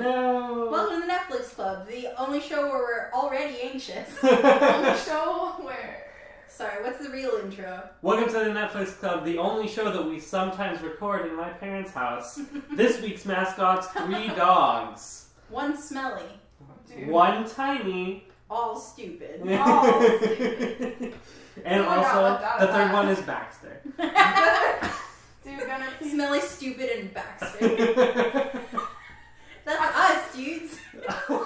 no. Welcome to the Netflix Club, the only show where we're already anxious. Only show where... Sorry, what's the real intro? Welcome to the Netflix Club, the only show that we sometimes record in my parents' house. This week's mascot's 3 dogs. One smelly. Dude. 1 tiny. All stupid. All stupid. And Someone got also, left out the of third that. one is Baxter. Dude, gonna please... Smelly, stupid, and Baxter. That's us, dudes. Wait, who?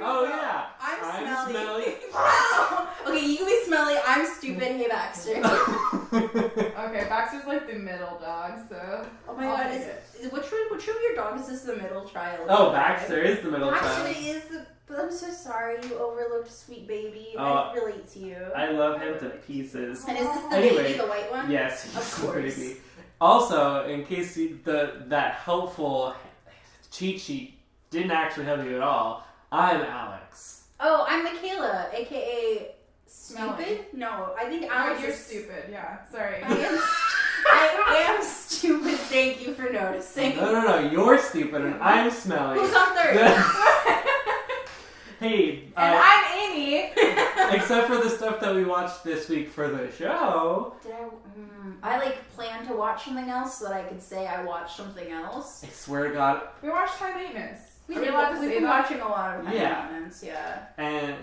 Oh yeah. I'm smelly. Smelly. Okay, you can be smelly, I'm stupid, hey Baxter. Okay, Baxter's like the middle dog, so... Oh my I'll god, take is which of your dogs is the middle child? Oh, Baxter is the middle Baxter child. is the... But I'm so sorry, you overlooked sweet baby. Oh, I relate to you. I love him to pieces. And is this the Anyway, baby, the white one? Yes, he's Of the course. baby. Also, in case that helpful cheat sheet didn't actually help you at all, I'm Alex. Oh, I'm Michaela, aka Smelly. Stupid? No, I think Oh, Alex you're is... stupid, yeah. Sorry. I am stupid, thank you for noticing. No, you're stupid and I'm smelly. Who's on third? Hey, And I'm Amy. except for the stuff that we watched this week for the show. Did I plan to watch something else so that I could say I watched something else? I swear to God, We watched High Maintenance. We've Are we allowed to say been that? watching a lot of Yeah. Maintenance, yeah. and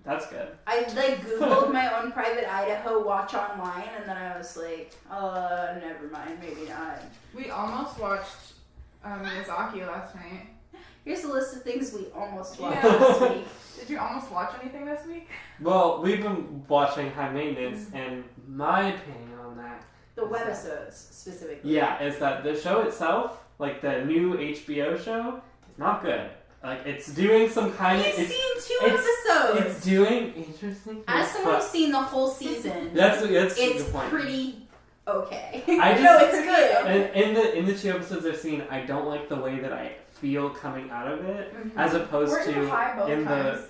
that's good. I Googled my own private Idaho watch online and then I was like, never mind, maybe not. We almost watched Miyazaki last night. Here's a list of things we almost watched Yeah. this week. Did you almost watch anything this week? Well, we've been watching High Maintenance, and my opinion on that, The webisodes, specifically. yeah, is that the show itself, like the new HBO show, is not good. Like, it's doing some kind of... You've seen 2 episodes! It's doing interesting things. As someone but who's seen the whole season, that's a it's good point. pretty okay. I just- no, it's good. And in the 2 episodes I've seen, I don't like the way that I feel coming out of it, as opposed We're to high both in times.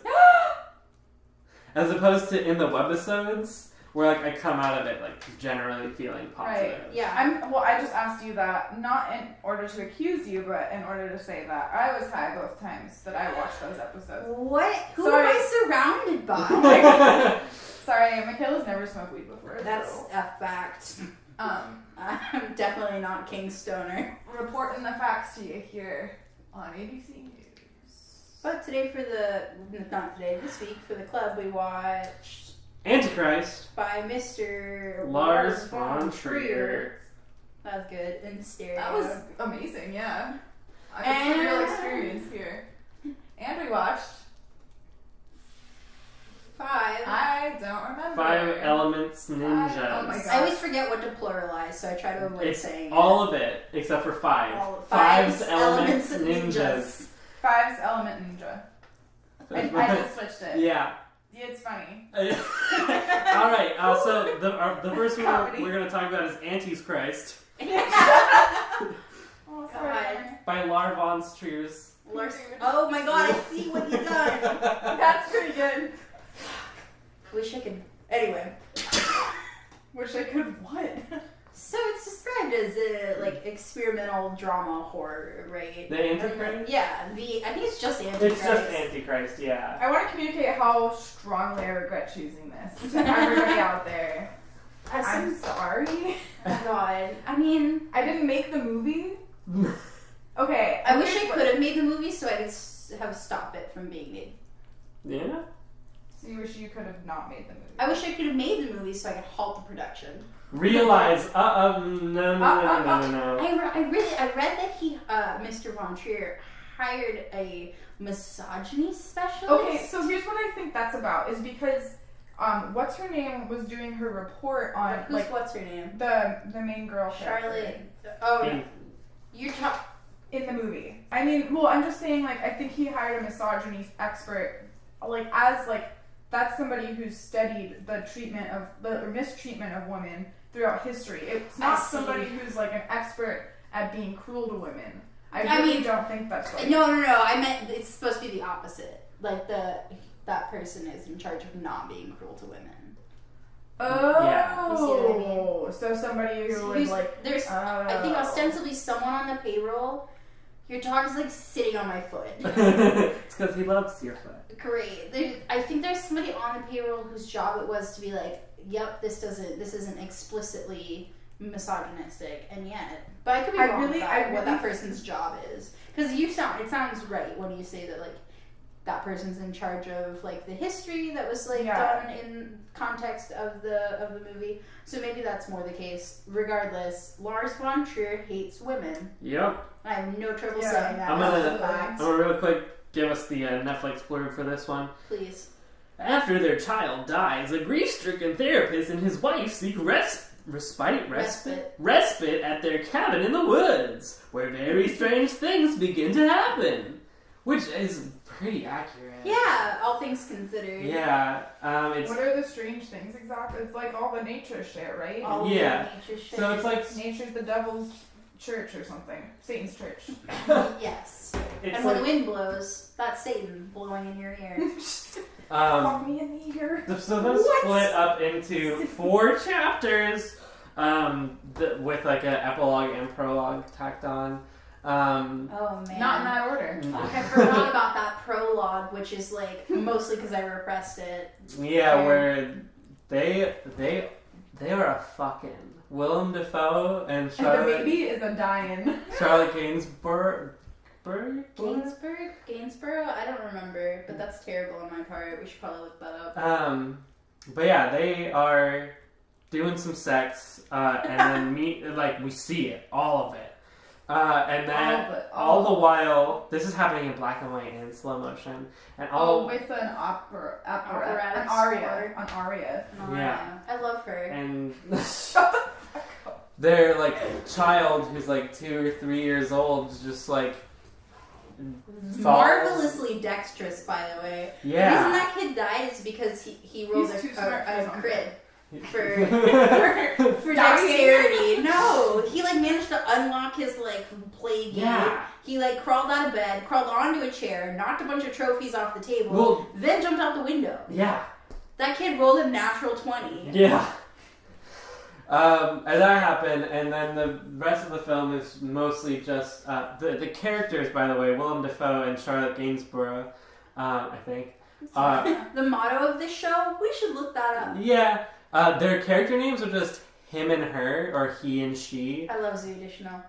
as opposed to in the webisodes, where like I come out of it like generally feeling positive. Right. Yeah. I just asked you that not in order to accuse you, but in order to say that I was high both times that I watched those episodes. What? Who Sorry. am I surrounded by? Sorry, Michaela's never smoked weed before. That's so. a fact. I'm definitely not King Stoner. Reporting the facts to you here on ABC News. But today this week for the club, we watched Antichrist by Mr. Lars Von Trier. That was good. In stereo. That was amazing, yeah. It's a real experience here. And we watched 5. I don't remember. 5 Elements Ninjas. Oh my God. I always forget what to pluralize, so I try to avoid It's saying all of it except for 5. All of Five's Five's Elements Elements Ninjas. 5's Element Ninja. I just switched it. Yeah. It's funny. All right. So the first one Comedy. we're gonna talk about is Antichrist Oh, God. sorry. by Lars Von Trier's. Oh my god, I see what you've done. That's pretty good. Wish I could. Anyway. Wish I could what? So it's described as a experimental drama horror, right? The Antichrist? Yeah, I think it's just Antichrist. It's just Antichrist, yeah. I want to communicate how strongly I regret choosing this to everybody out there. I'm sorry. Oh god. I mean, I didn't make the movie. Okay. I wish I could have made the movie so I could have stopped it from being made. Yeah? So you wish you could have not made the movie. I wish I could have made the movie so I could halt the production. Realize, no. I read that he, Mr. Von Trier, hired a misogyny specialist. Okay, so here's what I think that's about, is because what's her name was doing her report on what's her name? the main girl Charlotte. character Oh, you're talking. in the movie. I mean, well, I'm just saying, I think he hired a misogyny expert, that's somebody who's studied the treatment of the mistreatment of women throughout history. It's not somebody who's an expert at being cruel to women. I really don't think that's right. No. I meant it's supposed to be the opposite. That person is in charge of not being cruel to women. Oh, Yeah. You see what I mean? So somebody who would There's, I think ostensibly someone on the payroll Your dog is like sitting on my foot. It's because he loves your foot. Great. I think there's somebody on the payroll whose job it was to be like, yep, this isn't explicitly misogynistic, and yet, but I could be wrong about what that person's job is, because it sounds right when you say that like that person's in charge of like the history that was like done in context of the movie. So maybe that's more the case. Regardless, Lars Von Trier hates women. Yep. I have no trouble saying that. I'm gonna real quick give us the Netflix blurb for this one. Please. After their child dies, a grief-stricken therapist and his wife seek respite at their cabin in the woods, where very strange things begin to happen. Which is pretty accurate. Yeah, all things considered. Yeah. What are the strange things exactly? It's like all the nature shit, right? All the nature shit. So it's like nature's the devil's church or something. Satan's church. Yes. It's and when the wind blows, that's Satan blowing in your ear. Fuck me in the ear. So those split up into 4 chapters, with like an epilogue and prologue tacked on. Oh man. Not in that order. I forgot about that prologue, which is like mostly because I repressed it. Yeah, where they are a fucking Willem Dafoe and Charlotte. And the baby is a dying. Charlotte Gainsborough. Gainsborough? I don't remember, but that's terrible on my part. We should probably look that up. But yeah, they are doing some sex, and then we see it, all of it. And then all the while, this is happening in black and white and slow motion, and with an operatic aria. Yeah, I love her. And shut the fuck up. Their like child, who's like 2 or 3 years old, just like marvelously dexterous, by the way. Yeah. The reason that kid died is because he rolled a crit. For dexterity. No, he like managed to unlock his like play game. Yeah. He like crawled out of bed, crawled onto a chair, knocked a bunch of trophies off the table, then jumped out the window. Yeah. That kid rolled a natural 20. Yeah. And that happened, and then the rest of the film is mostly just the characters. By the way, Willem Dafoe and Charlotte Gainsborough, I think. The motto of this show. We should look that up. Yeah. Their character names are just him and her, or he and she. I love Zooey Deschanel.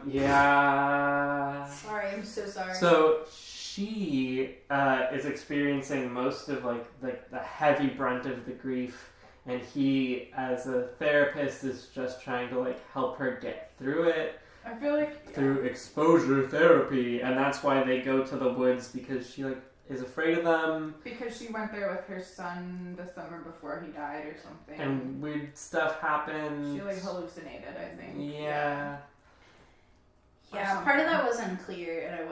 Yeah. Sorry, I'm so sorry. So she is experiencing most of like the heavy brunt of the grief, and he, as a therapist, is just trying to like help her get through it. I feel like through exposure therapy, and that's why they go to the woods, because she like is afraid of them. Because she went there with her son the summer before he died or something. And weird stuff happened. She like hallucinated, I think. Yeah. Yeah, part of that was unclear, and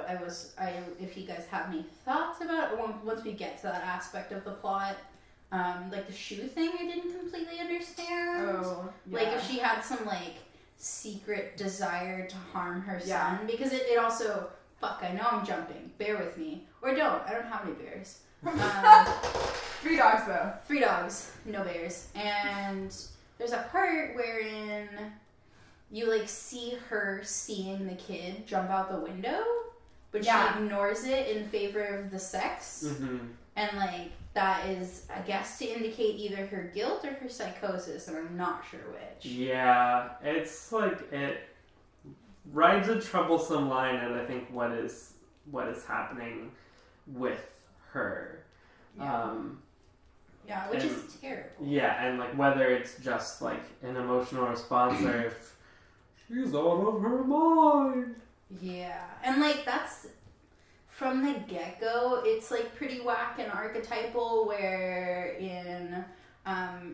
if you guys have any thoughts about it, once we get to that aspect of the plot, like the shoe thing I didn't completely understand. Oh, yeah. Like if she had some like secret desire to harm her son, because it also, fuck, I know I'm jumping, bear with me. Or don't, I don't have any bears. 3 dogs though. 3 dogs, no bears. And there's a part wherein you like see her seeing the kid jump out the window, but she ignores it in favor of the sex. Mm-hmm. And like that is, I guess, to indicate either her guilt or her psychosis, and I'm not sure which. Yeah, it's like it rides a troublesome line, and I think what is happening with her. Yeah, which is terrible. Yeah, and like whether it's just like an emotional response or if she's out of her mind. Yeah, and like that's from the get-go, it's like pretty whack and archetypal, wherein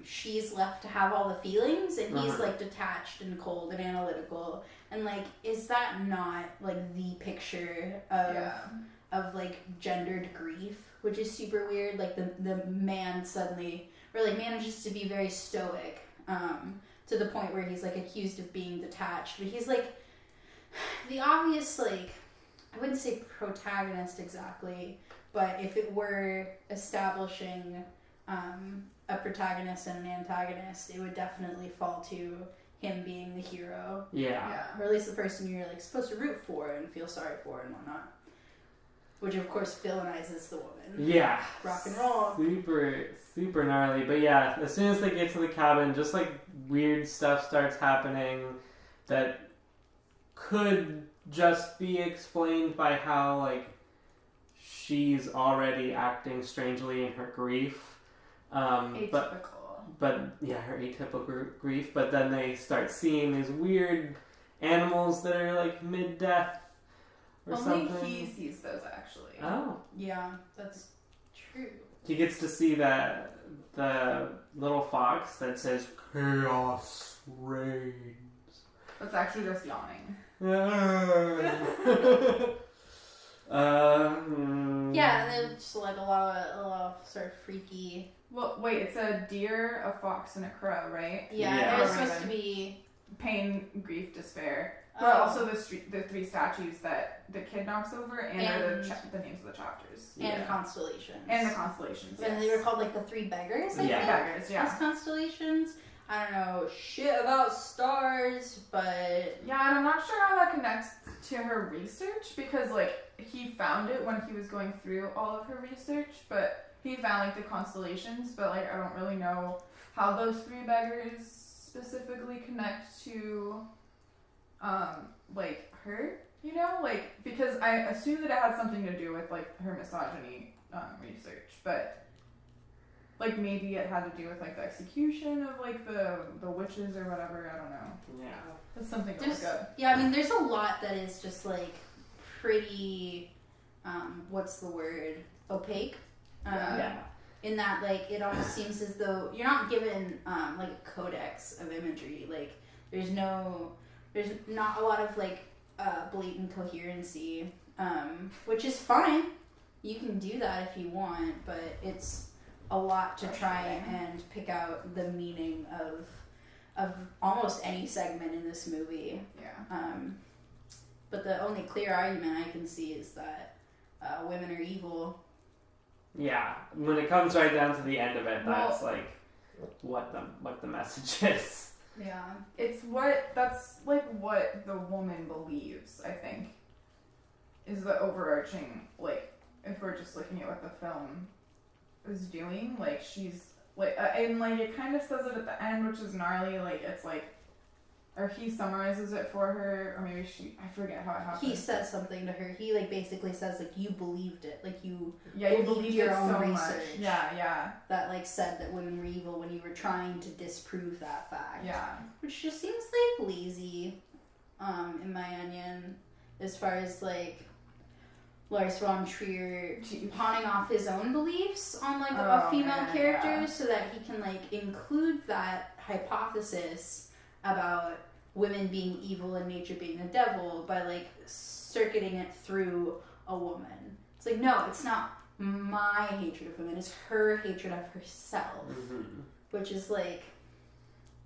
she's left to have all the feelings and he's like detached and cold and analytical. And like, is that not like the picture of like gendered grief, which is super weird? Like the man suddenly manages to be very stoic, to the point where he's like accused of being detached, but he's like the obvious, like, I wouldn't say protagonist exactly, but if it were establishing a protagonist and an antagonist, it would definitely fall to him being the hero. Yeah. Or at least the person you're like supposed to root for and feel sorry for and whatnot. Which of course villainizes the woman. Yeah. Rock and roll. Super gnarly. But yeah, as soon as they get to the cabin, just like weird stuff starts happening that could just be explained by how like she's already acting strangely in her grief. Atypical. But yeah, her atypical grief. But then they start seeing these weird animals that are like mid-death or Only something. he sees those, actually. Oh. Yeah, that's true. He gets to see the little fox that says "Chaos reigns." That's actually just yawning. Yeah, and then just like a lot of sort of freaky. Well, wait, it's a deer, a fox, and a crow, right? Yeah, Yeah. there's supposed to be Pain, grief, despair. But also the three statues that the kid knocks over, and are the names of the chapters. and constellations. And the constellations, And they were called like the three beggars, I Yeah. think. Beggars, yeah. As constellations. I don't know shit about stars, but Yeah, and I'm not sure how that connects to her research, because, like, he found it when he was going through all of her research, but he found, like, the constellations, but, like, I don't really know how those three beggars specifically connect to, like, her, you know? Like, because I assume that it had something to do with, like, her misogyny research, but, like, maybe it had to do with, like, the execution of, like, the witches or whatever, I don't know. Yeah. That's something to look up. yeah, I mean, there's a lot that is just like pretty, what's the word? Opaque. Yeah. In that, like, it almost seems as though you're not given like a codex of imagery. Like, there's not a lot of like blatant coherency, which is fine. You can do that if you want, but it's a lot to try and pick out the meaning of almost any segment in this movie. Yeah. But the only clear argument I can see is that women are evil. Yeah. When it comes right down to the end of it, that's like what the message is. Yeah. That's what the woman believes, I think, is the overarching, like, if we're just looking at what the film is doing, like, she's like, and like it kind of says it at the end, which is gnarly. Like, it's like, or he summarizes it for her, or maybe I forget how it happens. He says something to her. He like basically says like you believed it, like you believed your it own so research. much. Yeah. That like said that women were evil when you were trying to disprove that fact. Yeah. Which just seems like lazy, in my opinion, as far as like Lars Von Trier pawning off his own beliefs on like a female character so that he can like include that hypothesis about women being evil and nature being the devil by like circuiting it through a woman. It's like, no, it's not my hatred of women, it's her hatred of herself. Mm-hmm. Which is like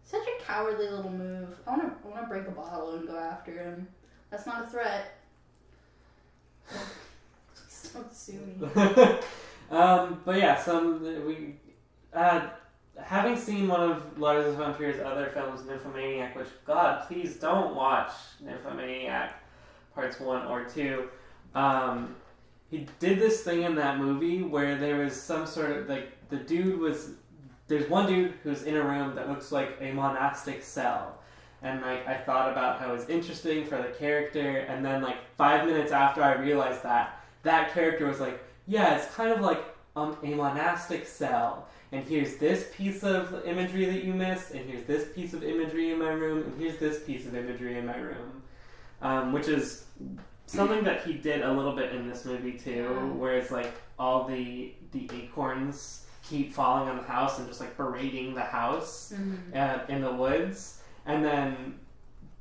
such a cowardly little move. I wanna break a bottle and go after him. That's not a threat. Please don't sue me. But yeah, having seen one of Lars Von Trier's other films, Nymphomaniac, which, God, please don't watch Nymphomaniac parts 1 or 2. He did this thing in that movie where there was some sort of, like, there's one dude who's in a room that looks like a monastic cell. And, like, I thought about how it was interesting for the character, and then, like, 5 minutes after I realized that character was like, yeah, it's kind of like a monastic cell. And here's this piece of imagery that you missed, and here's this piece of imagery in my room, and here's this piece of imagery in my room. Which is something that he did a little bit in this movie too, where it's like all the acorns keep falling on the house and just like berating the house in the woods. And then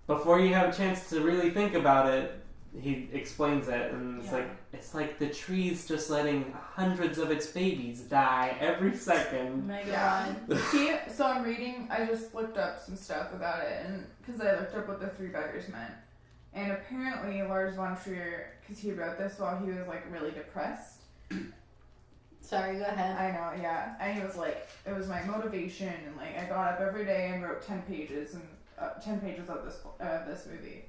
before you have a chance to really think about it, he explains it, and it's like the tree's just letting hundreds of its babies die every second. Oh my God. So I'm reading, I just looked up some stuff about it, and because I looked up what the three beggars meant. And apparently Lars Von Trier, because he wrote this while he was like really depressed. Sorry, go ahead. I know, yeah. And he was like, it was my motivation, and like I got up every day and wrote 10 pages, and 10 pages of this movie.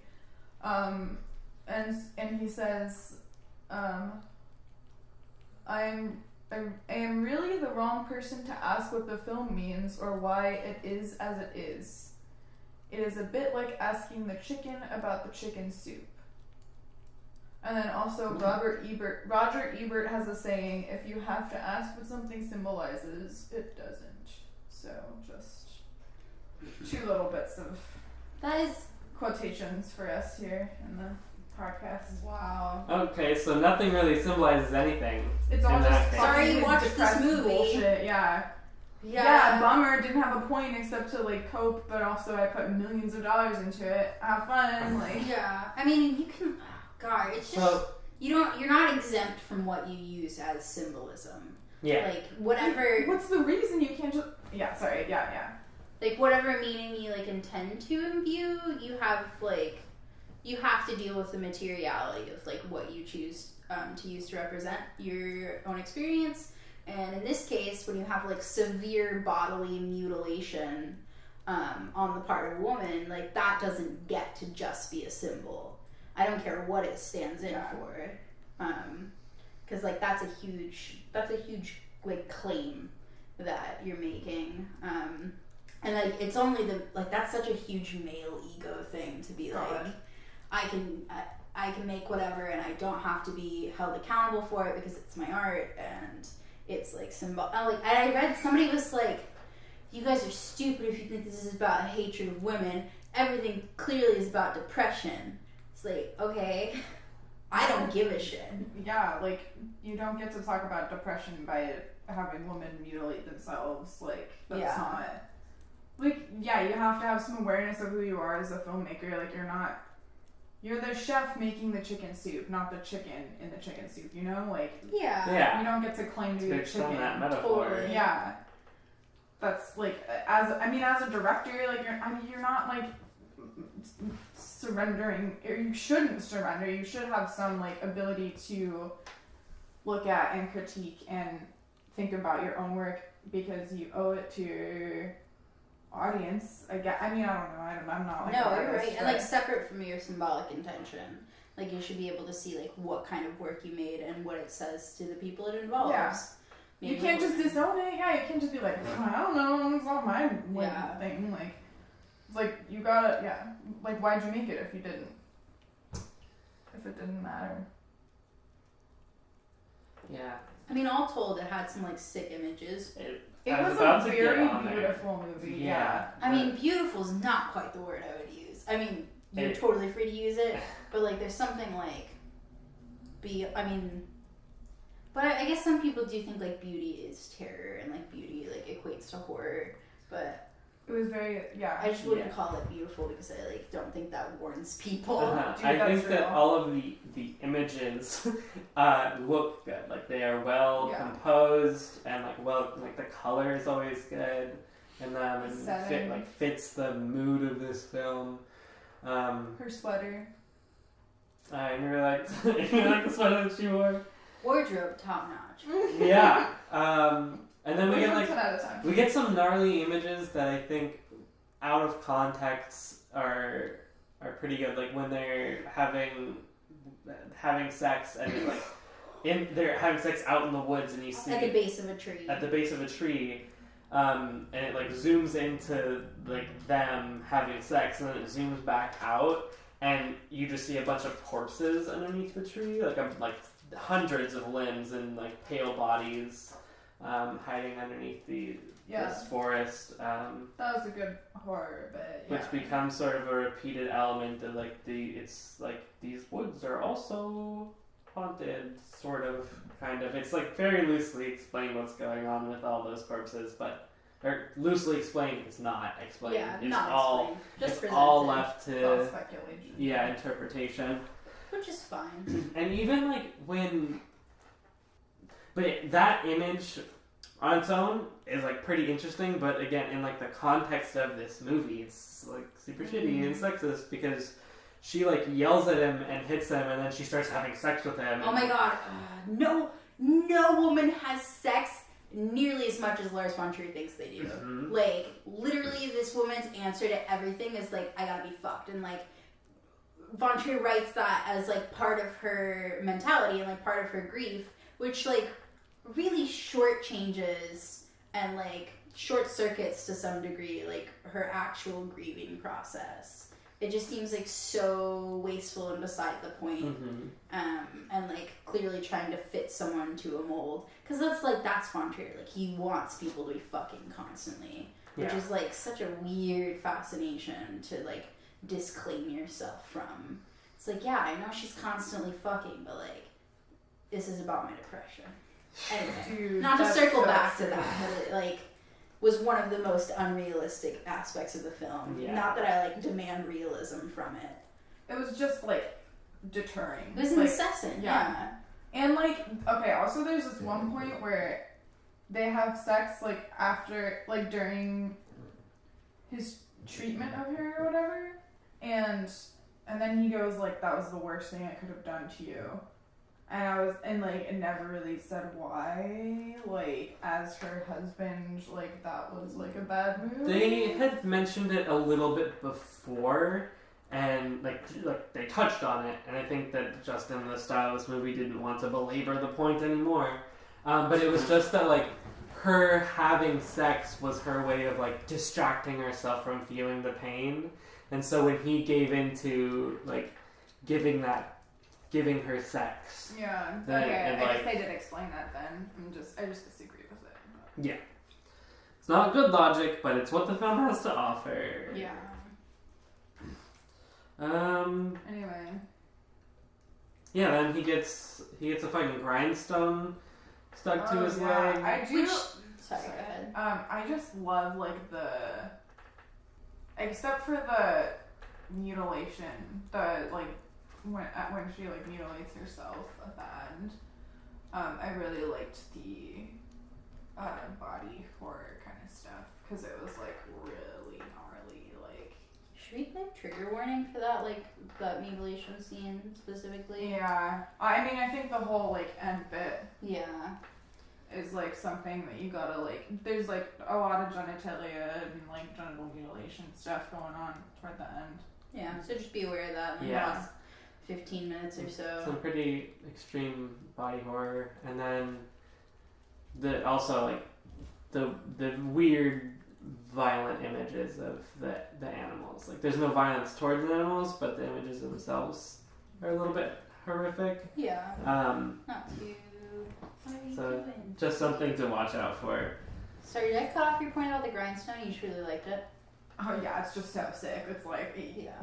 And he says, I am really the wrong person to ask what the film means or why it is as it is. It is a bit like asking the chicken about the chicken soup. And then also Roger Ebert has a saying, if you have to ask what something symbolizes, it doesn't. So just 2 little bits of That is quotations for us here in the podcast. wow. Okay, so nothing really symbolizes anything. It's all In just that case. Sorry you fucking watched this depressed movie. bullshit. Yeah. Yeah, bummer. Didn't have a point except to like cope, but also I put millions of dollars into it. Have fun, like. Yeah. I mean, you can. God, it's just So, you're not exempt from what you use as symbolism. yeah. Like whatever. What's the reason you can't just? Yeah, sorry. Yeah. Like whatever meaning you like intend to imbue, you have to deal with the materiality of like what you choose to use to represent your own experience. And in this case, when you have like severe bodily mutilation on the part of a woman, like that doesn't get to just be a symbol. I don't care what it stands in for, because like that's a huge like claim that you're making. And like it's only that's such a huge male ego thing to be like, I can make whatever and I don't have to be held accountable for it because it's my art and it's like symbol. And I read somebody was like, you guys are stupid if you think this is about hatred of women. Everything clearly is about depression. It's like, okay, I don't give a shit. Yeah, like you don't get to talk about depression by having women mutilate themselves. Like that's not. Like, yeah, you have to have some awareness of who you are as a filmmaker. Like, you're the chef making the chicken soup, not the chicken in the chicken soup, you know? Like, Yeah. you don't get to claim to be a Based on chicken. that metaphor. Totally. Yeah. That's, like, as a director, like, you're not, like, surrendering, or you shouldn't surrender. You should have some, like, ability to look at and critique and think about your own work because you owe it to your audience. I don't know. I'm not like no, you're right. And like separate from your symbolic intention, like you should be able to see like what kind of work you made and what it says to the people it involves. Yeah. Maybe you can't just disown it. Yeah, you can't just be like, I don't know, it's not my thing. Like, it's like you gotta, like why'd you make it if you didn't? If it didn't matter. Yeah. I mean, all told, it had some like sick images. It was a very beautiful movie. Yeah. I mean, beautiful is not quite the word I would use. I mean, you're totally free to use it, but like, there's something like, but I guess some people do think like beauty is terror and like beauty like equates to horror, but it was very, I just wouldn't call it beautiful because I like don't think that warns people. Dude, I think that all of the images look good. Like they are well composed and like the color is always good in them and fits the mood of this film. Her sweater. I really liked the sweater that she wore. Wardrobe top notch. Yeah. And then we get some gnarly images that I think out of context are pretty good. Like when they're having sex and they're having sex out in the woods and you see at the base of a tree. And it like zooms into like them having sex and then it zooms back out and you just see a bunch of corpses underneath the tree, like hundreds of limbs and like pale bodies. Hiding underneath this forest. That was a good horror bit. Yeah. Which becomes sort of a repeated element of like it's like these woods are also haunted, sort of, kind of. It's like very loosely explained what's going on with all those corpses, or loosely explained, it's not explained. Yeah, it's not all explained. Just it's all left to it's all speculation. Yeah, interpretation. Which is fine. And even like but that image on its own is like pretty interesting, but again, in like the context of this movie, it's like super shitty and sexist because she like yells at him and hits him and then she starts having sex with him. Oh my god. No woman has sex nearly as much as Lars Von Trier thinks they do. Mm-hmm. Like, literally, this woman's answer to everything is like, I gotta be fucked. And like, Von Trier writes that as like part of her mentality and like part of her grief, which like really shortchanges and like short circuits to some degree like her actual grieving process. It just seems like so wasteful and beside the point. And like clearly trying to fit someone to a mold, because that's Von Trier. Like, he wants people to be fucking constantly, which is like such a weird fascination to like disclaim yourself from. It's like, yeah, I know she's constantly fucking, but like, this is about my depression. Anyway, Dude, not to circle so back true. to that, but it like was one of the most unrealistic aspects of the film. Yeah. Not that I like demand realism from it. It was just like deterring. It was like, incessant, yeah. yeah. And like, okay, also there's this one point where they have sex like after, like during his treatment of her or whatever, and then he goes like, that was the worst thing I could have done to you. And like, it never really said why, like, as her husband, like, that was like a bad move. They had mentioned it a little bit before, and like they touched on it, and I think that just in the style of this movie didn't want to belabor the point anymore. But it was just that like her having sex was her way of like distracting herself from feeling the pain, and so when he gave into like giving her sex. Yeah. Then, okay. and, I like, guess they did explain that then. I just disagree with it. But. Yeah. It's not good logic, but it's what the film has to offer. Yeah. Anyway. Yeah, then he gets a fucking grindstone stuck to his leg. I do. Sorry, go ahead. I just love like except for the mutilation, when she like mutilates herself at the end. I really liked the body horror kind of stuff because it was like really gnarly. Like, Should we play trigger warning for that, like that mutilation scene specifically? yeah, I mean, I think the whole like end bit Yeah. is like something that you gotta like. There's like a lot of genitalia and like genital mutilation stuff going on toward the end. Yeah. So just be aware of that in the Yeah. last 15 minutes or so. Some pretty extreme body horror, and then the weird violent images of the animals. Like, there's no violence towards the animals, but the images themselves are a little bit horrific. Yeah. Not too. What are you So doing? just something to watch out for. Sorry, did I cut off your point about the grindstone? You just really liked it. Oh yeah, it's just so sick. It's like Yeah.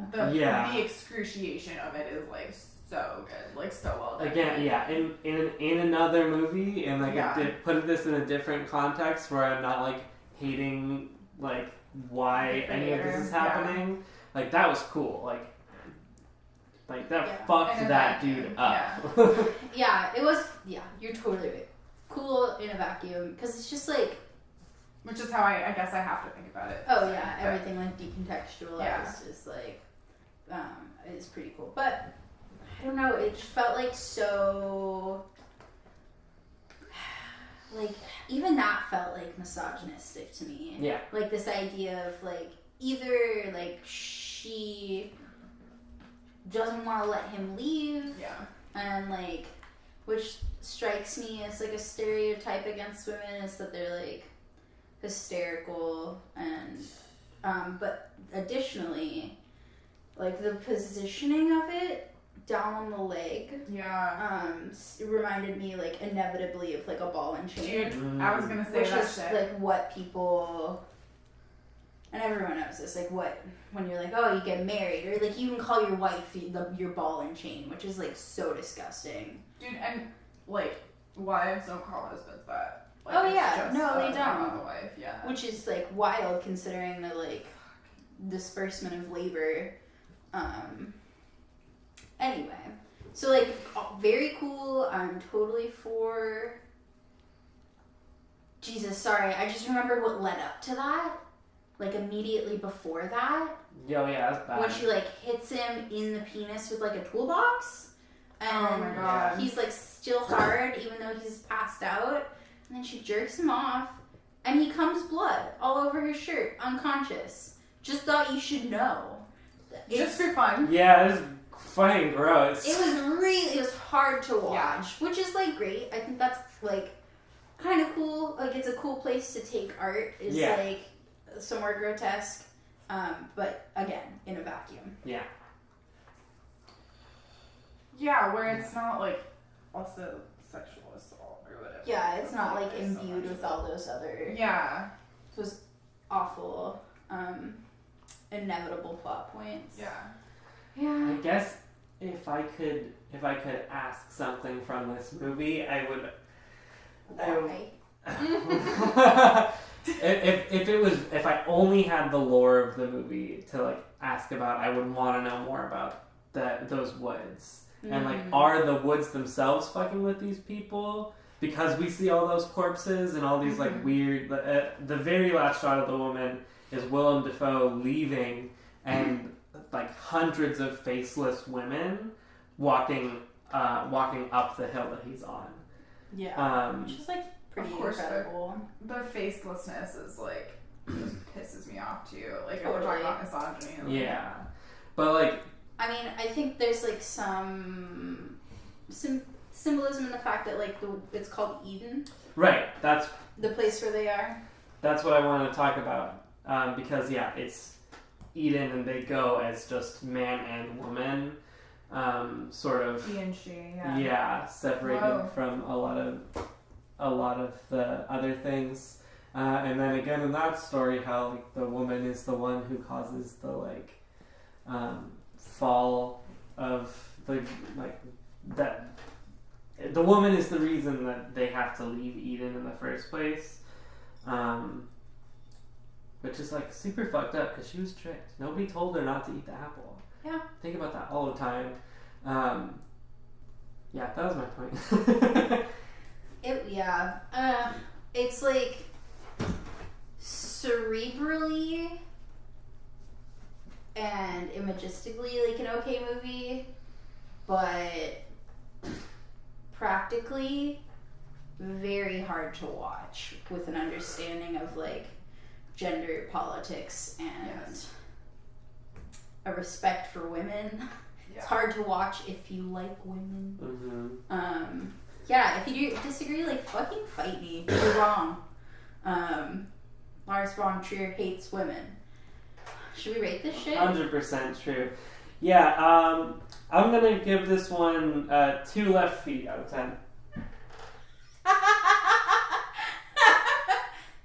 the excruciation of it is like so good, like so well done. Again, yeah, in another movie, and like Yeah. put this in a different context where I'm not like hating like why any of this is happening. Like, that was cool. Like that Yeah. fucked In a that vacuum, dude up. Yeah, it was. Yeah, you're totally right. Cool in a vacuum, because it's just like, Which is how I guess I have to think about it. oh yeah, everything like decontextualized Yeah. is like, it's pretty cool. But I don't know, it just felt like so, like, even that felt like misogynistic to me. Yeah. Like this idea of like, either like she doesn't want to let him leave, Yeah. and like, which strikes me as like a stereotype against women, is that they're like hysterical, and but additionally, like the positioning of it down on the leg Yeah. reminded me like inevitably of like a ball and chain, Dude, I was gonna say which that is shit. like what people, and everyone knows this, like what, when you're like, oh, you get married, or like you can call your wife your ball and chain, which is like so disgusting. Dude, and like wives don't call husbands that. Like, Oh, it's yeah. just, No, they about don't. the wife, yeah. Which is like wild considering the like disbursement of labor. Anyway, so like very cool. I'm totally for. Jesus, sorry. I just remembered what led up to that. Like immediately before that, Yo, yeah, that's bad. when she like hits him in the penis with like a toolbox, and Oh my God. he's like still hard even though he's passed out. And And then she jerks him off, and he comes blood all over his shirt, unconscious. Just thought you should know. Just for fun. Yeah, it was fucking gross. It was hard to watch, which is like great. I think that's like kind of cool. Like it's a cool place to take art. Is like somewhere grotesque, but again in a vacuum. Yeah. Yeah, where it's not like also sexual assault or whatever. Yeah, it's not like imbued with all those other those awful inevitable plot points. Yeah. I guess if I could ask something from this movie, I would. If I only had the lore of the movie to like ask about, I would want to know more about those woods. And like, are the woods themselves fucking with these people? Because we see all those corpses and all these like weird. The very last shot of the woman is Willem Dafoe leaving, and like hundreds of faceless women walking up the hill that he's on. Yeah, which is like pretty incredible. The facelessness is like just pisses me off too. Like if we're talking about misogyny. Like, yeah, but like. I mean, I think there's like some symbolism in the fact that like it's called Eden. Right. That's the place where they are. That's what I wanted to talk about because it's Eden, and they go as just man and woman, sort of. He and she. Yeah, separated from a lot of the other things, and then again in that story, how like the woman is the one who causes the like. Fall of the like that the woman is the reason that they have to leave Eden in the first place, which is like super fucked up because she was tricked. Nobody told her not to eat the apple. Yeah, think about that all the time. Yeah, that was my point. It's like cerebrally and imagistically like an okay movie, but practically very hard to watch with an understanding of like gender politics and a respect for women. Yeah. It's hard to watch if you like women. Mm-hmm. If you disagree, like fucking fight me. You're wrong. Lars Von Trier hates women. Should we rate this shit? 100% true. Yeah, I'm gonna give this one 2 left feet out of 10.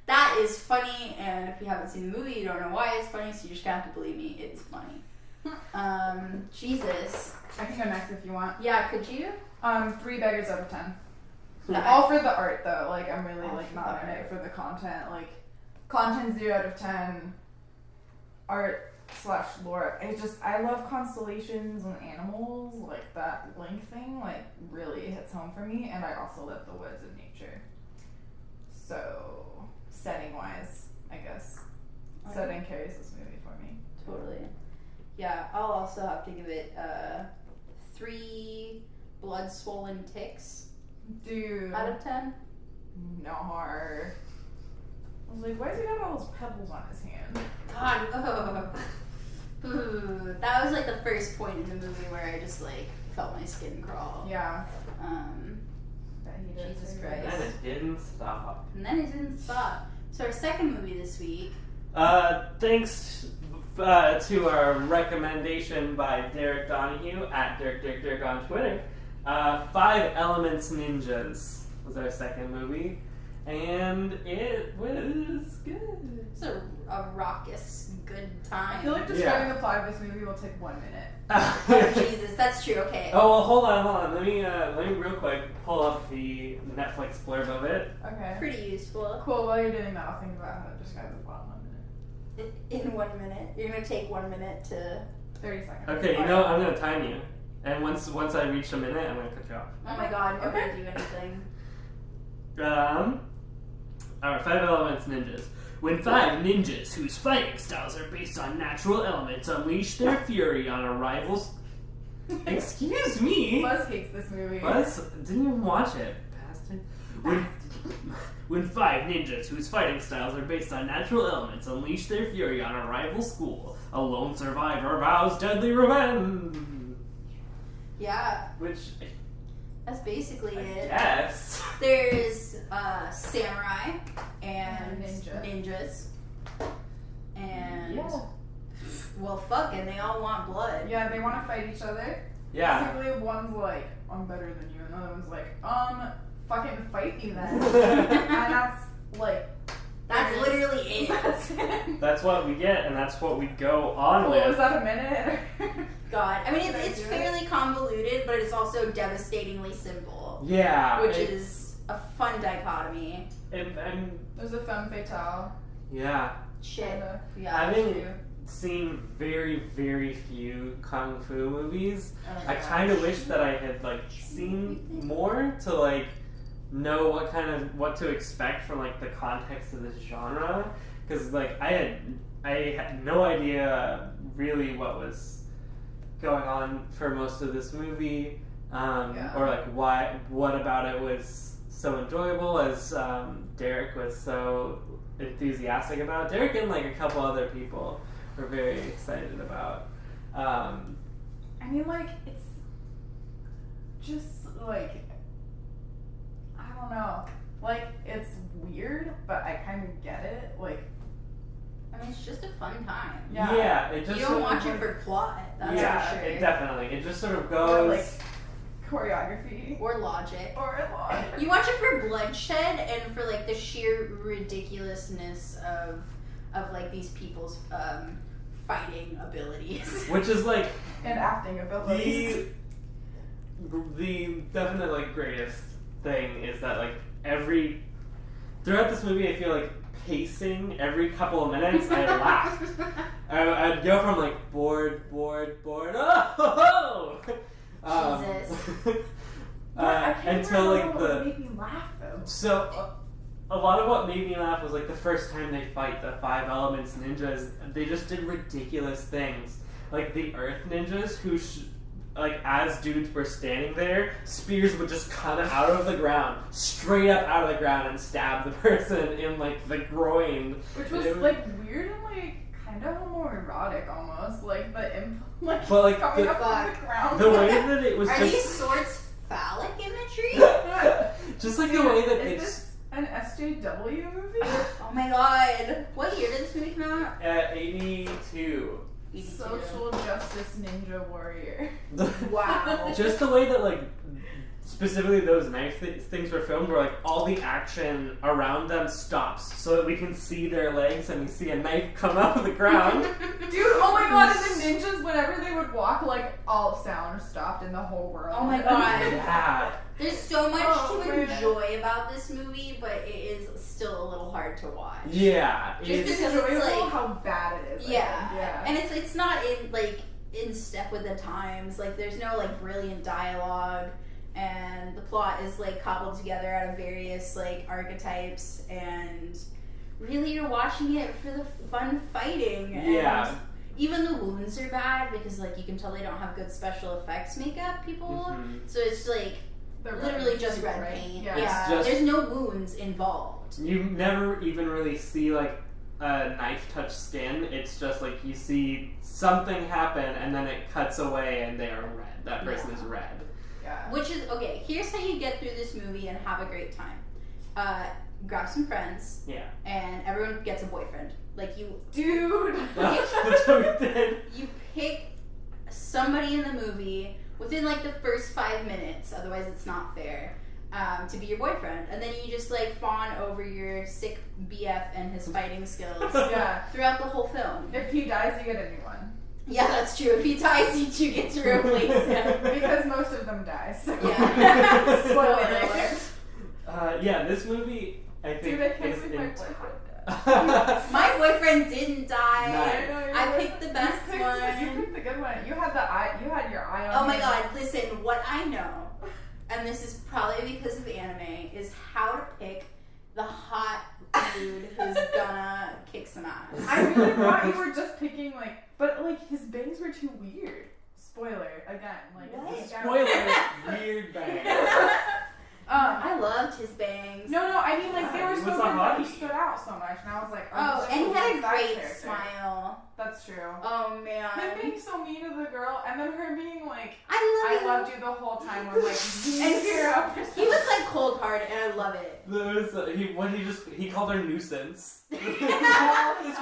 That is funny, and if you haven't seen the movie, you don't know why it's funny, so you just have to believe me, it's funny. Jesus. I can go next if you want. Yeah, could you? 3 beggars out of 10. All for the art though. Like I'm really like not in it for the content. Like content 0 out of 10. Art / lore. I love constellations and animals. Like that link thing like really hits home for me, and I also love the woods and nature. So setting wise, I guess setting carries this movie for me. Totally. Yeah, I'll also have to give it 3 blood swollen ticks. Dude. Out of 10? No. I was like, why does he have all those pebbles on his hand? God, Ooh, that was like the first point in the movie where I just like felt my skin crawl. Yeah. Jesus Christ. And it didn't stop. And then it didn't stop. So our second movie this week. Thanks to our recommendation by Derek Donahue at Derek on Twitter. 5 Elements Ninjas was our second movie, and it was good. It's a raucous good time. I feel like describing the plot of this movie will take 1 minute. Oh Jesus, that's true. Okay. Oh well, hold on. Let me real quick pull up the Netflix blurb of it. Okay. Pretty useful. Cool. While you're doing that, I'll think about how to describe the plot in 1 minute. In 1 minute, you're gonna take 1 minute to 30 seconds. Okay, I'm gonna time you, and once I reach a minute, I'm gonna cut you off. Oh my God, I'm gonna do anything. Alright, 5 Elements Ninjas. When 5 ninjas whose fighting styles are based on natural elements unleash their fury on a rival's... Excuse me? Buzz hates this movie. Buzz didn't even watch it. When 5 ninjas whose fighting styles are based on natural elements unleash their fury on a rival school, a lone survivor vows deadly revenge. Yeah. Which, That's basically it. Yes. There's samurai and ninjas. And well, fuck, and they all want blood. Yeah, they want to fight each other. Yeah. Basically, one's like, I'm better than you, and the other one's like, fucking fight me then. And that's like, that's literally it. That's it. That's what we get, and that's what we go on What with. was that, a minute? God, I mean, it's fairly convoluted, but it's also devastatingly simple. Yeah. Which is a fun dichotomy. And There's a femme fatale. yeah. Shit. Yeah. Having seen very, very few kung fu movies, Oh I kind of wish that I had like seen more to like know what to expect from like the context of this genre, because like I had no idea really what was going on for most of this movie, or like what about it was so enjoyable, as Derek was so enthusiastic about. Derek and like a couple other people were very excited about. I mean, like, it's just like, I don't know. Like, it's weird, but I kind of get it. Like, I mean, it's just a fun time. Yeah. It just You don't watch it for plot, that's for sure. it definitely. It just sort of or goes. like choreography. Or logic. Or logic. You watch it for bloodshed and for like the sheer ridiculousness of like these people's fighting abilities. Which is like And acting abilities. the definite like greatest thing is that like throughout this movie I feel like pacing every couple of minutes I laughed. I'd go from like bored, oh! Jesus. I can't until like remember what made me laugh though. So a lot of what made me laugh was like the first time they fight the 5 Elements ninjas. They just did ridiculous things, like the Earth ninjas who like as dudes were standing there, spears would just come out of the ground, straight up out of the ground, and stab the person in like the groin. Which was like weird and like kind of more erotic almost, like the But, like, coming up from the ground. The way that it was Are just these swords phallic imagery? just like the way that Is it's this an SJW movie? Oh my god. What year did this movie come out? 82. 82. Social justice ninja warrior. Wow. Just the way that like specifically those knife things were filmed, where like all the action around them stops so that we can see their legs and we see a knife come out of the ground. Dude, oh my god, and the ninjas, whenever they would walk, like all sound stopped in the whole world. Oh my god. Yeah. There's so much Oh, to man. enjoy about this movie, but it is still a little hard to watch. Yeah. Just It's because it's enjoyable like- how bad it is. I Yeah. think. Yeah. And it's not in step with the times. Like there's no like brilliant dialogue, and the plot is like cobbled together out of various like archetypes, and really you're watching it for the fun fighting. And Yeah. even the wounds are bad because like you can tell they don't have good special effects makeup people. Mhm. So it's like The red literally is just super red bright. paint. Yeah. Yeah. It's just- There's no wounds involved. You never even really see like a knife touch skin. It's just like you see something happen and then it cuts away and they are red. That person is red. Yeah. Which is okay. Here's how you get through this movie and have a great time. Grab some friends, Yeah. and everyone gets a boyfriend. Like you Dude. That's what we did. you pick somebody in the movie within like the first 5 minutes. Otherwise, it's not fair. To be your boyfriend, and then you just like fawn over your sick BF and his fighting skills Yeah. throughout the whole film. If he dies, you get a new one. Yeah, that's true. If he dies, you do get to replace him. Because most of them die. So. Yeah. Spoiler Spoiler. alert. Yeah, this movie I think Dude, I can't is believe my boyfriend died. My boyfriend didn't die. Nice. I picked the best You one. picked the good one. You had your eye on Oh my him. god, listen, what I know, and this is probably because of anime, is how to pick the hot dude who's gonna kick some ass. I really thought you were just picking but his bangs were too weird. Spoiler again. What? It's Spoiler, weird bang. I loved his bangs. No, I mean, like, they were so He good was a that he hottie. stood out so much, and I was like, Oh, this and he is had a that great character. smile. That's true. Oh man. Him being so mean to the girl, and then her being like, I I loved you the whole time. I'm like, And he was like cold hard, and I love it. He called her nuisance. This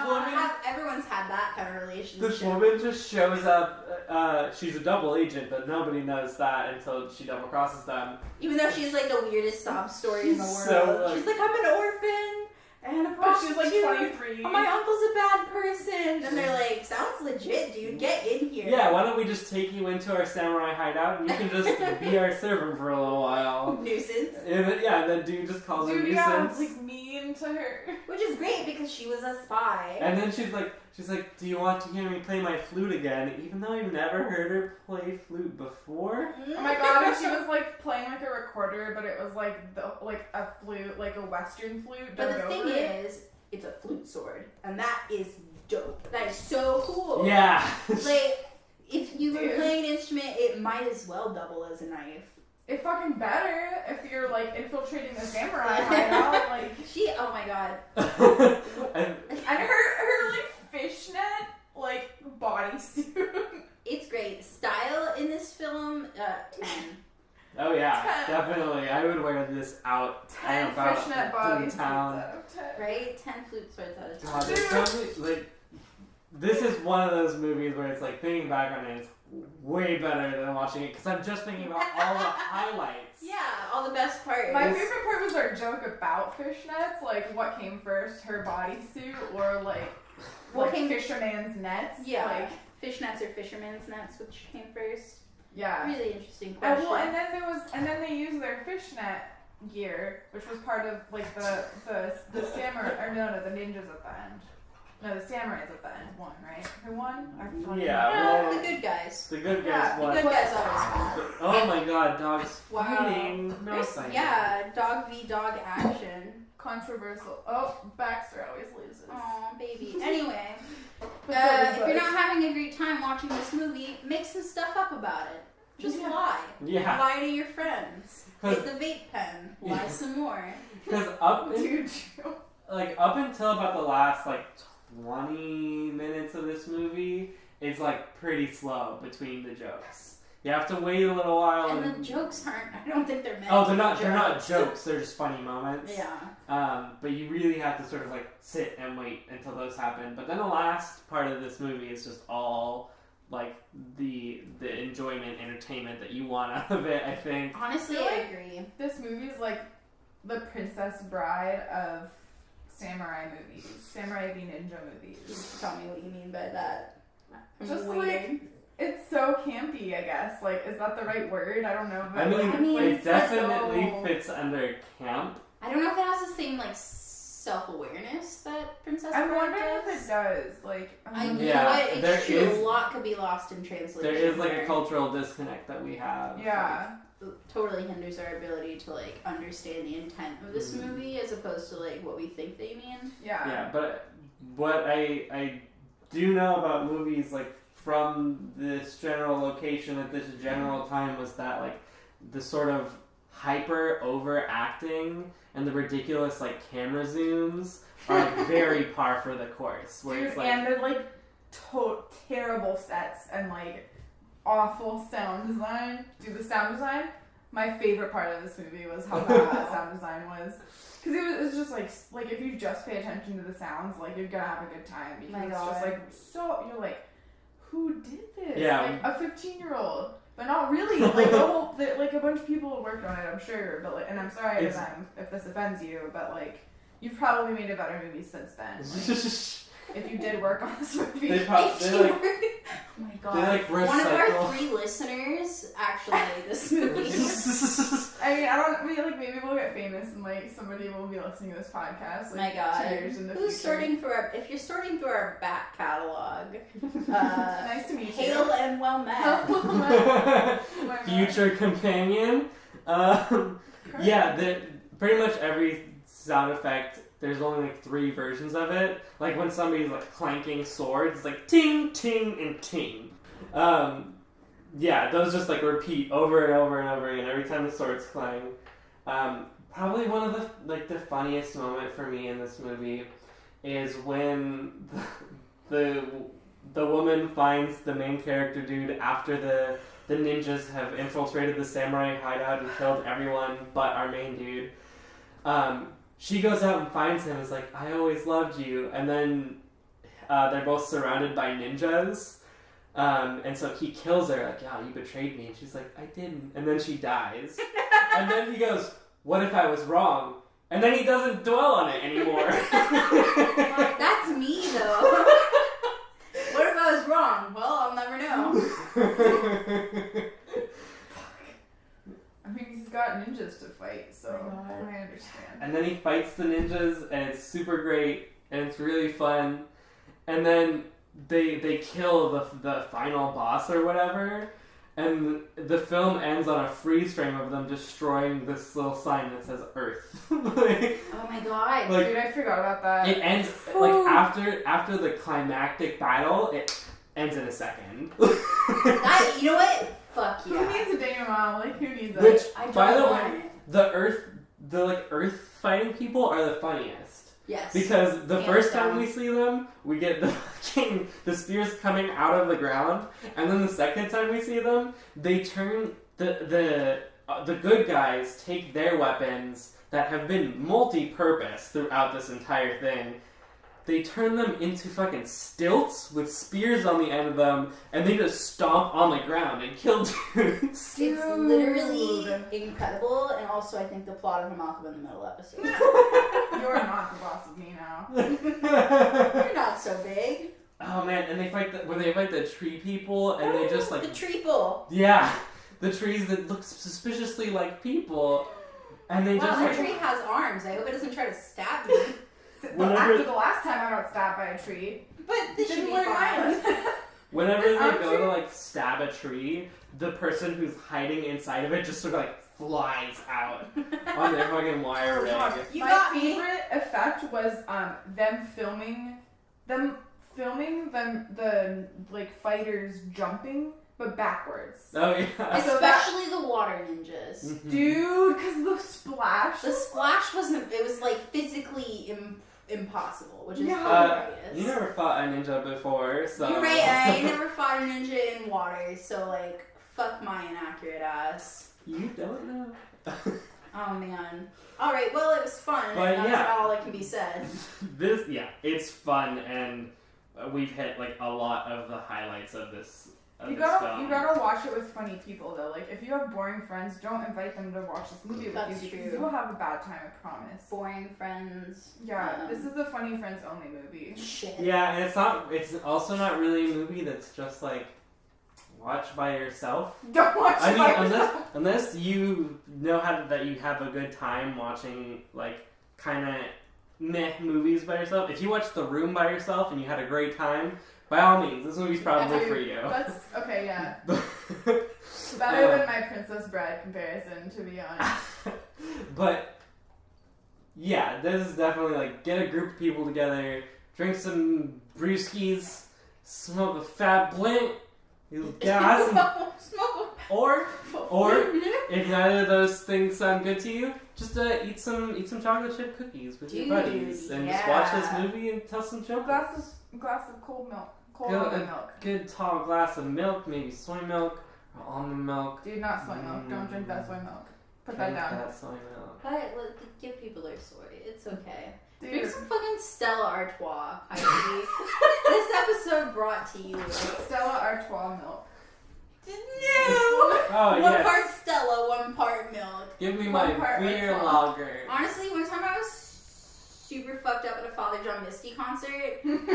woman, Everyone's had that kind of relationship. this woman just shows up. She's a double agent, but nobody knows that until she double crosses them. Even though she's like the weirdest sob story in the world. So, She's like, I'm an orphan and a But she's prostitute. like 23. Oh, my uncle's a bad person. And they're like, sounds legit, dude. Get in here. Yeah, why don't we just take you into our samurai hideout and you can just be our servant for a little while. Nuisance. And then dude just calls her Dude, yeah, nuisance. like mean to her. Which is great because she was a spy. And then she's like, do you want to hear me play my flute again? Even though I've never heard her play flute before. Oh my god, and she was like playing like a recorder, but it was like a flute, like a Western flute. But the thing is, it's a flute sword. And that is dope. That is so cool. Yeah. Like, if you were Dude. playing an instrument, it might as well double as a knife. It fucking better if you're like infiltrating the samurai hideout, like. Oh my god. And And her like fishnet like bodysuit. It's great. Style in this film, 10. oh yeah, 10. definitely. I would wear this out 10 about fishnet to bodysuits the town. out of 10. Right? 10 flute swords out of 10. God, there's so many, like, this is one of those movies where it's like thinking back on it, it's way better than watching it because I'm just thinking about all the highlights. Yeah, all the best parts. My favorite part was our joke about fishnets, like what came first, her bodysuit or like What came- fisherman's nets. Yeah. Like, Fishnets or fisherman's nets, which came first? yeah. Really interesting And question. well, and then they used their fishnet gear, which was part of like the samurai or no, the ninjas at the end. No, the samurais at the end won, right? Who won? I forgot. Yeah, No, well, the good guys. the good Yeah, guys The won. good guys always win. Oh my god, dogs Wow. fighting. No There's- thank you. yeah, dog v dog action. Controversial. Oh, Baxter always loses. Aw, baby. Anyway, But so does if you're Buzz. not having a great time watching this movie, make some stuff up about it. Just Yeah. lie. Yeah. Lie to your friends. 'Cause- Get the vape pen. Lie Yeah. some more. Because up Dude, until about the last like 20 minutes of this movie, it's like pretty slow between the jokes. You have to wait a little while. And the jokes aren't. I don't think they're meant. Oh, to they're be not. They're not jokes. jokes. They're just funny moments. Yeah. But you really have to sort of like sit and wait until those happen. But then the last part of this movie is just all like the enjoyment, entertainment that you want out of it. I think. Honestly, Really? I agree. this movie is like the Princess Bride of samurai movies, samurai v ninja movies. Tell me what you mean by that. I'm Just waiting. It's so campy, I guess. Like, is that the right word? I don't know. But I mean, I mean, it it's definitely so- fits under camp. I don't know if it has the same like self-awareness that Princess I'm Bride wondering does. if it does. Like, You know Yeah, what? there It's true. is- A lot could be lost in translation. There is like a where cultural disconnect that we have. yeah. it totally hinders our ability to like understand the intent of this Mhm. movie as opposed to like what we think they mean. Yeah. Yeah, but what I do know about movies like from this general location at this general time was that like the sort of hyper overacting and the ridiculous like camera zooms are like very par for the course. Where Dude, it's like and the like terrible sets and like awful sound design. Dude, the sound design. My favorite part of this movie was how bad that sound design was. Because it was just like if you just pay attention to the sounds, like you're gonna have a good time because My it's just God. like so. You're like, who did this? Yeah. Like a 15-year-old, but not really. Like the whole, like a bunch of people worked on it, I'm sure. But like, and I'm sorry to It's- them if this offends you, but like, you've probably made a better movie since then. Like, if you did work on this movie. they like Oh my god. they like recycle. One of our 3 listeners actually made this movie. I mean, I mean, like, maybe we'll get famous and, like, somebody will be listening to this podcast, My like, God. 2 years in the Who's future. sorting through our? If you're sorting through our back catalog, Nice to meet you. hail and well met. My Future companion. Yeah, pretty much every sound effect. There's only like 3 versions of it. Like when somebody's like clanking swords, it's like ting, ting, and ting. Yeah, those just like repeat over and over and over again every time the swords clang. Probably one of the funniest moment for me in this movie is when the woman finds the main character dude after the ninjas have infiltrated the samurai hideout and killed everyone but our main dude. She goes out and finds him and is like, I always loved you. And then they're both surrounded by ninjas. And so he kills her, like, yeah, you betrayed me. And she's like, I didn't. And then she dies. And then he goes, what if I was wrong? And then he doesn't dwell on it anymore. That's me, though. What if I was wrong? Well, I'll never know. I mean, he's got ninjas to fight, so I understand. And then he fights the ninjas, and it's super great, and it's really fun. And then they kill the final boss or whatever, and the film ends on a freeze frame of them destroying this little sign that says Earth. Oh my god. Dude, I forgot about that. It ends, like, after the climactic battle, it ends in a second. You know what? Fuck yeah. Who needs a denouement? Like, who needs that? Which, I by the don't way, want it. the Earth fighting people are the funniest. Yes. Because the first time down. we see them, we get the spears coming out of the ground, and then the second time we see them, they turn the good guys take their weapons that have been multi-purpose throughout this entire thing. They turn them into fucking stilts with spears on the end of them, and they just stomp on the ground and kill dudes. It's literally incredible, and also I think the plot of a Malcolm in the Middle episode. You're not the boss of me now. You're not so big. Oh man, and they fight the tree people, and they just like the treeple. Yeah, the trees that look suspiciously like people, and they just The like tree has arms. I hope it doesn't try to stab me. After the last time I got stabbed by a tree. But this should be Didn't work fine. whenever This they arm go tree? to like stab a tree, the person who's hiding inside of it just sort of like flies out on their fucking wire rig. You My got me. favorite effect was them filming the like fighters jumping, but backwards. Oh yeah. Especially the water ninjas. Mhm. Dude, because the splash. The splash wasn't. It was like physically impossible, which is Yeah. hilarious. You never fought a ninja before, so You're right. I never fought a ninja in water, so like, fuck my inaccurate ass. You don't know. Oh man. All right. Well, it was fun. But and that's yeah. all that can be said. It's fun, and we've hit like a lot of the highlights of this. You gotta watch it with funny people though. Like if you have boring friends, don't invite them to watch this movie with That's you true. because you will have a bad time. I promise. Boring friends. Yeah, this is a funny friends only movie. Shit. Yeah, and it's also not really a movie that's just like watch by yourself. Don't watch I it mean, by yourself. unless you know that you have a good time watching like kind of meh movies by yourself. If you watch The Room by yourself and you had a great time, by all means, this movie's probably for you. That's okay, yeah. Better than my Princess Bride comparison, to be honest. But yeah, this is definitely like get a group of people together, drink some brewskis, smoke a fat blunt, you gas, Smoke. or if neither of those things sound good to you, just eat some chocolate chip cookies with your buddies and just watch this movie and tell some A jokes. glass of cold milk. Cold Good- almond milk. Good tall glass of milk, maybe soy milk or almond milk. Dude, not soy milk. Don't drink that soy milk. Put that Drink down. that soy milk. Give people their story. It's okay. Dude. Drink some fucking Stella Artois, Heidi. This episode brought to you. Stella Artois milk. No! Oh, One yes. part Stella, one part milk. Give me One my part beer Artois. lager. Honestly, one time I was super fucked up at a Father John Misty concert, and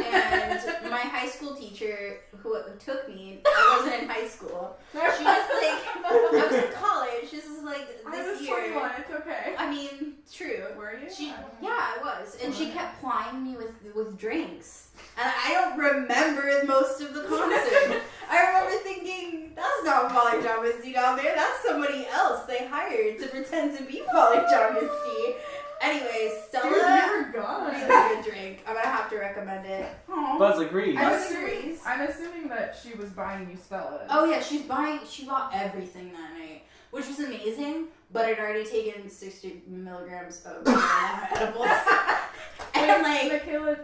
my high school teacher who took me, I wasn't in high school, she was like, I was in college, this is like I this was year. 21, it's okay. I mean, true. Were you? She, I don't know. yeah, I was, and she kept plying me with drinks, and I don't remember most of the concert. I remember thinking, that's not Father John Misty down there, that's somebody else they hired to pretend to be Father John Misty. Anyways, Stella, Dude, you were gone. really good drink. I'm gonna have to recommend it. Aww. Buzz agrees. I'm Buzz assuming, agrees. I'm assuming that she was buying you Stella. Oh yeah, she bought everything that night. which was amazing, but I'd already taken 60 milligrams of edibles. And like, Michaela,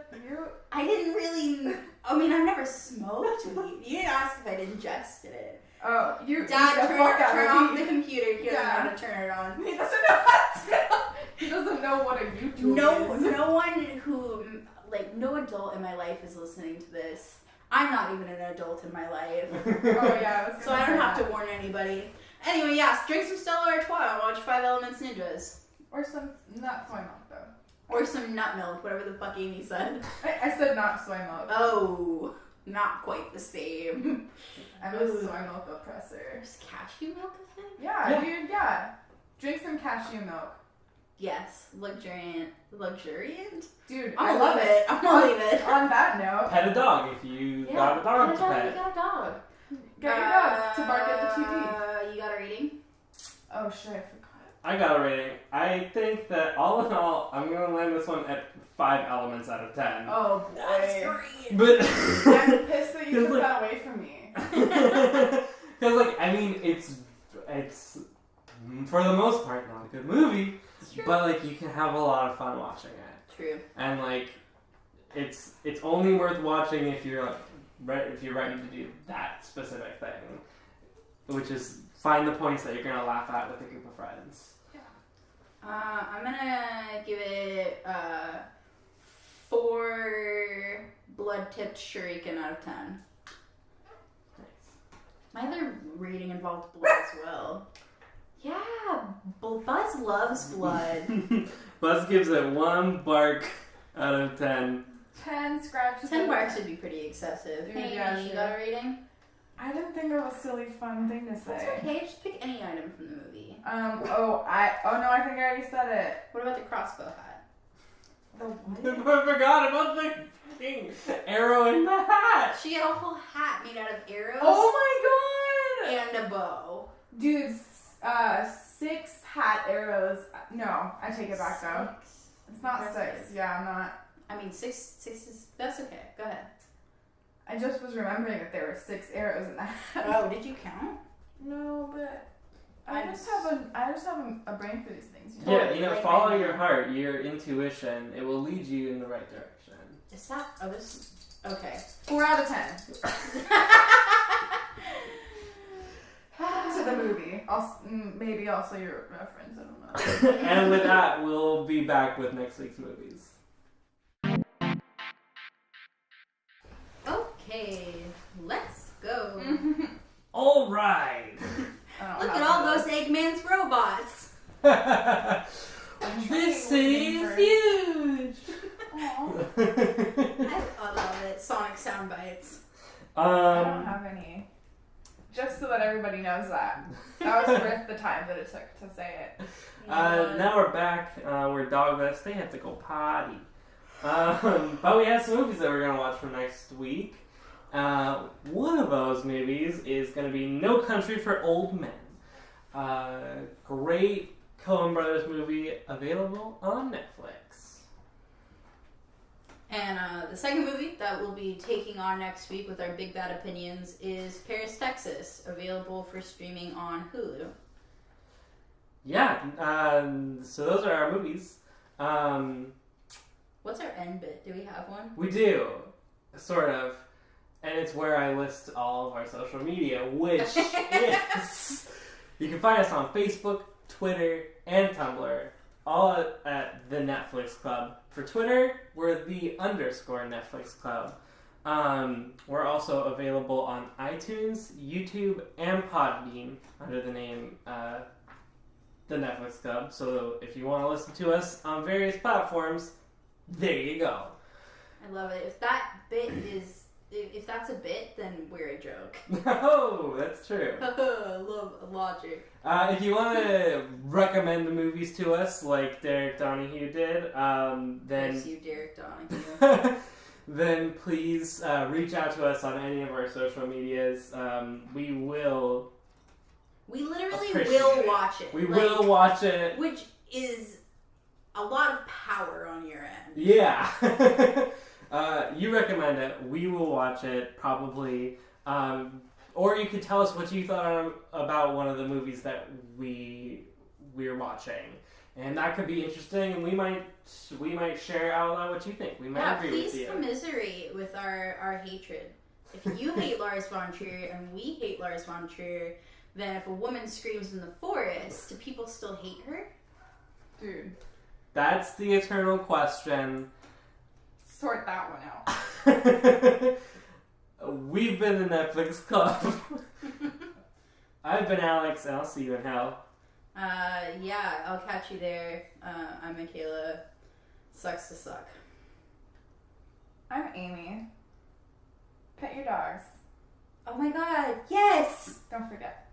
I didn't really, I mean, I've never smoked weed. You didn't ask if I'd ingested it. Oh, Dad, turn off the computer. He doesn't know how to turn it on. He doesn't know how to. He doesn't know what a YouTube is. No one who, like, no adult in my life is listening to this. I'm not even an adult in my life. Oh, yeah. So I don't have to warn anybody. Anyway, yes, drink some Stella Artois and watch 5 Elements Ninjas. Or some, not soy milk, though. Or some nut milk, whatever the fuck Amy said. I said not soy milk. Oh, not quite the same. I'm a soy milk oppressor. Is cashew milk a thing? Yeah, dude, yeah. Drink some cashew milk. Yes, luxuriant. Dude, I'm gonna love it. I'm gonna leave it. On that note, Pet a dog if you got a dog to pet. You got a dog. get your dogs to bark at the TV. You got a rating? Oh shit, I forgot. I got a rating. I think that all in all, I'm gonna land this one at 5 elements out of 10. Oh boy. That's great. But I'm pissed that you took that away from me. Because, like, I mean, it's for the most part not a good movie, but like you can have a lot of fun watching it. True. And like, it's only worth watching if you're ready to do that specific thing, which is find the points that you're gonna laugh at with a group of friends. Yeah. I'm gonna give it 4 blood-tipped shuriken out of 10. My other rating involved blood as well. Yeah, Buzz loves blood. Buzz gives it 1 bark out of 10. 10 scratches. 10 barks would be pretty excessive. Dude, Hey, yeah, you sure. got a rating? I didn't think of a silly fun thing to say. That's okay, just pick any item from the movie. Oh no, I think I already said it. What about the crossbow hat? The I what? forgot about the thing. Arrow in the hat. She had a whole hat made out of arrows Oh my god! and a bow. Dude, 6 hat arrows. No, I take it back though. 6. It's not That's 6. Yeah, I'm not. I mean, 6 is, that's okay. Go ahead. I just was remembering that there were 6 arrows in that. Oh, did you count? No, but I I'm just have a brain for these things. You know? Yeah, Totally, like follow right your now. heart, your intuition. It will lead you in the right direction. Is that, oh, this, okay. 4 out of 10 to the movie. Maybe also your reference. I don't know. And with that, we'll be back with next week's movies. Okay, let's go. All right. Look at all those Eggman's robots. This is huge. I love it. Sonic sound bites. I don't have any. Just so that everybody knows that. That was worth the time that it took to say it. Now we're back. We're dog vest. They have to go potty. But we have some movies that we're going to watch for next week. One of those movies is going to be No Country for Old Men. Great Coen Brothers movie available on Netflix. And the second movie that we'll be taking on next week with our Big Bad Opinions is Paris, Texas, available for streaming on Hulu. Yeah, so those are our movies. What's our end bit? Do we have one? We do, sort of. And it's where I list all of our social media, which is... You can find us on Facebook, Twitter, and Tumblr, all at the Netflix Club. For Twitter, we're the _Netflix Club. We're also available on iTunes, YouTube, and Podbean under the name the Netflix Club. So if you want to listen to us on various platforms, there you go. I love it. If that bit is... If that's a bit, then we're a joke. Oh, that's true. Love logic. If you want to recommend the movies to us, like Derek Donahue did, then Thanks you, Derek Donahue. then please reach out to us on any of our social medias. We will. We literally Appreciate will it. watch it. We will watch it. Which is a lot of power on your end. Yeah. You recommend it. We will watch it probably. Or you could tell us what you thought about one of the movies that we're watching. And that could be interesting, and we might share out loud what you think. We might agree with you. Please commiserate with our hatred. If you hate Lars Von Trier and we hate Lars Von Trier, then if a woman screams in the forest, do people still hate her? Dude. That's the eternal question. Sort that one out. We've been the Netflix Club. I've been Alex, and I'll see you in hell. Yeah, I'll catch you there. I'm Michaela. Sucks to suck. I'm Amy. Pet your dogs. Oh my god, yes! Don't forget.